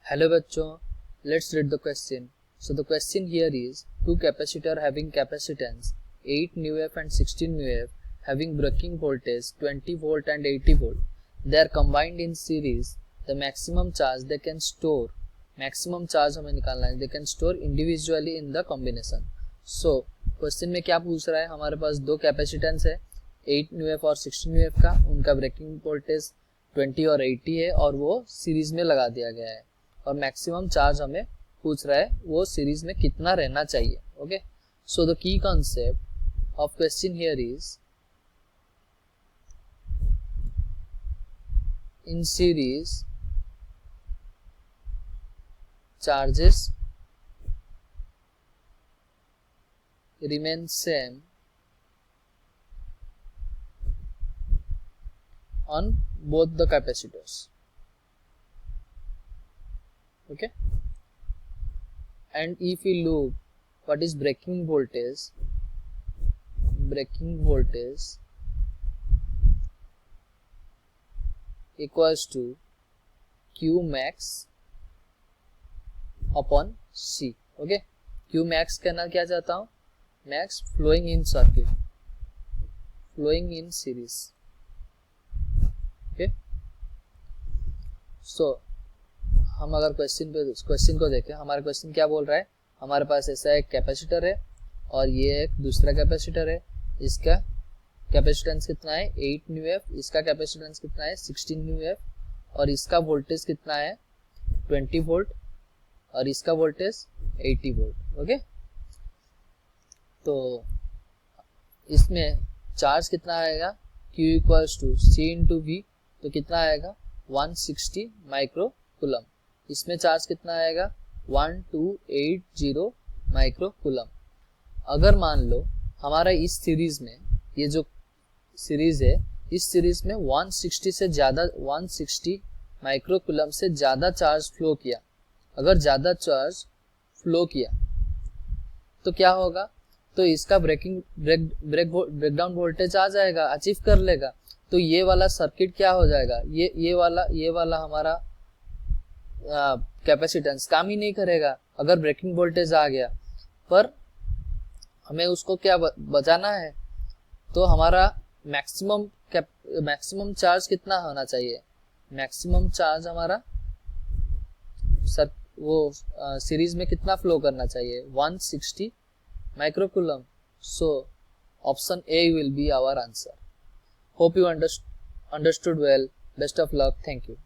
Hello बच्चों, let's read the question. So the question here is two capacitor having capacitance 8 μF and 16 μF having breaking voltage 20 volt and 80 volt. They are combined in series. The maximum charge they can store. Maximum charge हमें निकालना है. They can store individually in the combination. So question में क्या पूछ रहा है, हमारे पास दो कैपेसिटेंस है 8 μF और 16 μF का, उनका ब्रेकिंग वोल्टेज 20 और 80 है और वो सीरीज में लगा दिया गया है और मैक्सिमम चार्ज हमें पूछ रहा है वो सीरीज में कितना रहना चाहिए. Okay, so the key concept of question here is in series charges remain same on both the capacitors. Okay, and if we look what is breaking voltage equals to Q max upon C. Okay, Q max कहना क्या चाहता हूँ, max flowing in circuit, flowing in series. Okay, so हम अगर question को देखें, हमारा question क्या बोल रहा है, हमारे पास ऐसा एक कैपेसिटर है और ये एक दूसरा कैपेसिटर है. इसका कैपेसिटेंस कितना है 8 μF, इसका कैपेसिटेंस कितना है 16 μF और इसका वोल्टेज कितना है 20 वोल्ट और इसका वोल्टेज 80 वोल्ट. ओके, तो इसमें चार्ज कितना आएगा, Q equals to C into V, तो कितना आएगा 160 माइक्रो कूलम. इसमें चार्ज कितना आएगा 1280 माइक्रो कूलम. अगर मान लो हमारा इस सीरीज में, ये जो सीरीज है, इस सीरीज में 160 माइक्रो कूलम से ज़्यादा चार्ज फ्लो किया, अगर ज़्यादा चार्ज फ्लो किया तो क्या होगा, तो इसका ब्रेकडाउन वोल्टेज आ जाएगा, अचीव कर लेगा. तो ये वाला सर्किट क्या हो जाएगा, ये वाला हमारा कैपेसिटेंस काम ही नहीं करेगा अगर ब्रेकिंग वोल्टेज आ गया. पर हमें उसको क्या बचाना है, तो हमारा मैक्सिमम चार्ज कितना होना चाहिए, मैक्सिमम चार्ज हमारा सीरीज में कितना फ्लो करना चाहिए 160 microcoulomb. So option A will be our answer. Hope you understood well. Best of luck. Thank you.